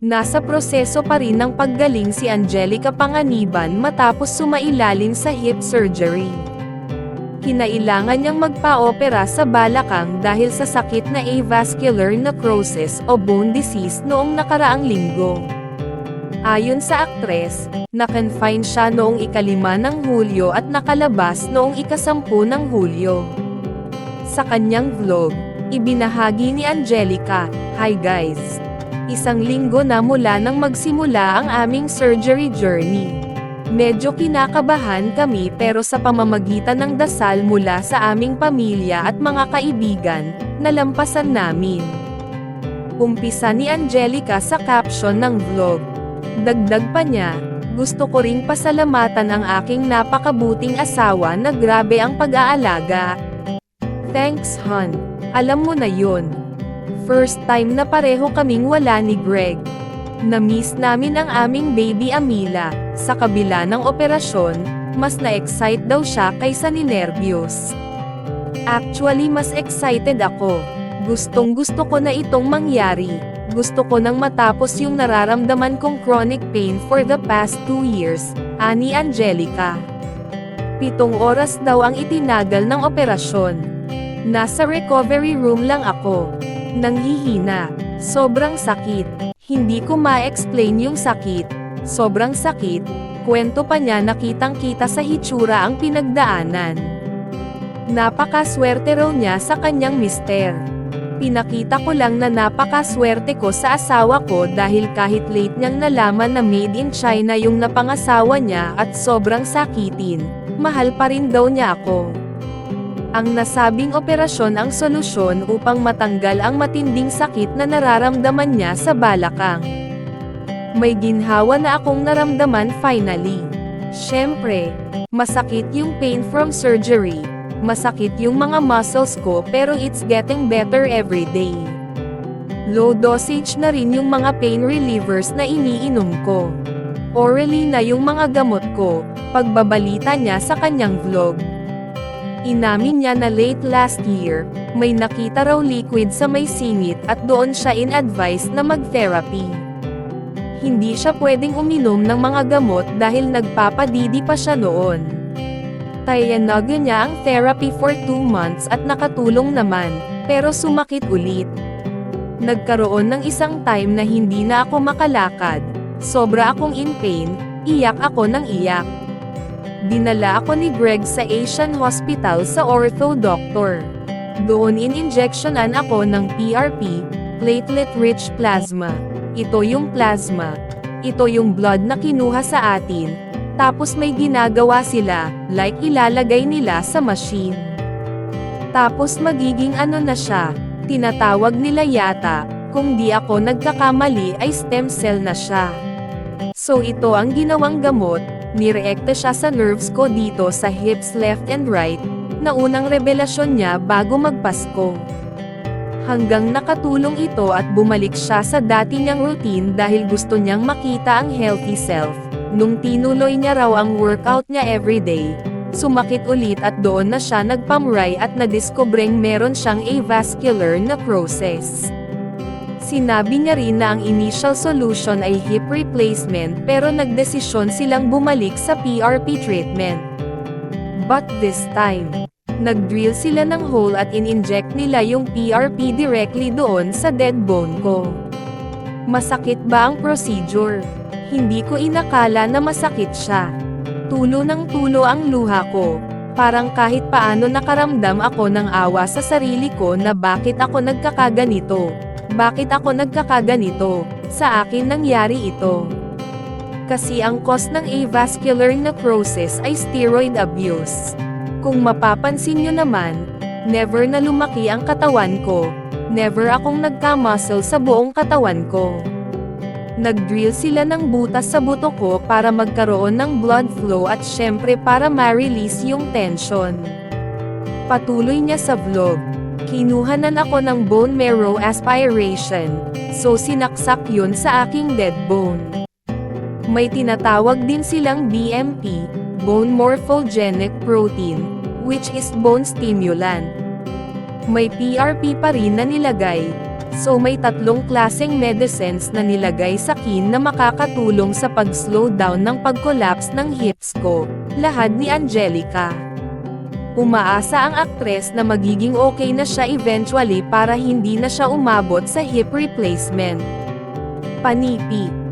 Nasa proseso pa rin ng paggaling si Angelica Panganiban matapos sumailalim sa hip surgery. Kinailangan niyang magpa-opera sa balakang dahil sa sakit na avascular necrosis o bone disease noong nakaraang linggo. Ayon sa aktres, na-confine siya noong ika-5 ng Hulyo at nakalabas noong ika-10 ng Hulyo. Sa kanyang vlog, ibinahagi ni Angelica, "Hi guys! Isang linggo na mula nang magsimula ang aming surgery journey. Medyo kinakabahan kami pero sa pamamagitan ng dasal mula sa aming pamilya at mga kaibigan, nalampasan namin." Umpisa ni Angelica sa caption ng vlog. Dagdag pa niya, "Gusto ko ring pasalamatan ang aking napakabuting asawa na grabe ang pag-aalaga. Thanks hon. Alam mo na yun. First time na pareho kaming wala ni Greg. Na-miss namin ang aming baby Amila. Sa kabila ng operasyon, mas na-excite daw siya kaysa ninerbiyos. Actually mas excited ako. Gustong-gusto ko na itong mangyari. Gusto ko nang matapos yung nararamdaman kong chronic pain for the past 2 years, ani Angelica. 7 oras daw ang itinagal ng operasyon. Nasa recovery room lang ako. Nanghihina. Sobrang sakit. Hindi ko ma-explain yung sakit. Sobrang sakit. Kwento pa niya na kitang-kita sa hitsura ang pinagdaanan. Napakaswerte raw niya sa kanyang mister. Pinakita ko lang na napakaswerte ko sa asawa ko dahil kahit late niyang nalaman na made in China yung napangasawa niya at sobrang sakitin, mahal pa rin daw niya ako. Ang nasabing operasyon ang solusyon upang matanggal ang matinding sakit na nararamdaman niya sa balakang. May ginhawa na akong naramdaman finally. Siyempre, masakit yung pain from surgery. Masakit yung mga muscles ko pero it's getting better every day. Low dosage na rin yung mga pain relievers na iniinom ko. Orally na yung mga gamot ko, pagbabalita niya sa kanyang vlog. Inamin niya na late last year, may nakita raw liquid sa may singit at doon siya in-advise na mag-therapy. Hindi siya pwedeng uminom ng mga gamot dahil nagpapadidi pa siya noon. Tayanaga niya ang therapy for 2 months at nakatulong naman, pero sumakit ulit. Nagkaroon ng isang time na hindi na ako makalakad, sobra akong in pain, iyak ako ng iyak. Dinala ako ni Greg sa Asian Hospital sa ortho doctor. Doon in-injectionan ako ng PRP, platelet-rich plasma. Ito yung plasma. Ito yung blood na kinuha sa atin. Tapos may ginagawa sila, like ilalagay nila sa machine. Tapos magiging ano na siya, tinatawag nila yata, kung di ako nagkakamali ay stem cell na siya. So ito ang ginawang gamot. Nireekta siya sa nerves ko dito sa hips left and right, na unang revelasyon niya bago magpasko. Hanggang nakatulong ito at bumalik siya sa dati niyang routine dahil gusto niyang makita ang healthy self. Nung tinuloy niya raw ang workout niya everyday, sumakit ulit at doon na siya nagpamray at nadiskubreng meron siyang avascular necrosis. Sinabi niya rin na ang initial solution ay hip replacement pero nagdesisyon silang bumalik sa PRP treatment. But this time, nag-drill sila ng hole at in-inject nila yung PRP directly doon sa dead bone ko. Masakit ba ang procedure? Hindi ko inakala na masakit siya. Tulo ng tulo ang luha ko. Parang kahit paano nakaramdam ako ng awa sa sarili ko na bakit ako nagkakaganito. Bakit ako nagkakaganito? Sa akin nangyari ito. Kasi ang cause ng avascular necrosis ay steroid abuse. Kung mapapansin nyo naman, never na lumaki ang katawan ko. Never akong nagka-muscle sa buong katawan ko. Nag-drill sila ng butas sa buto ko para magkaroon ng blood flow at syempre para ma-release yung tension. Patuloy niya sa vlog. Kinuhanan ako ng bone marrow aspiration, so sinaksak yun sa aking dead bone. May tinatawag din silang BMP, bone morphogenic protein, which is bone stimulant. May PRP pa rin na nilagay, So may 3 klaseng medicines na nilagay sa kin na makakatulong sa pag-slow down ng pag-collapse ng hips ko, lahad ni Angelica. Umaasa ang aktres na magiging okay na siya eventually para hindi na siya umabot sa hip replacement. Panipi.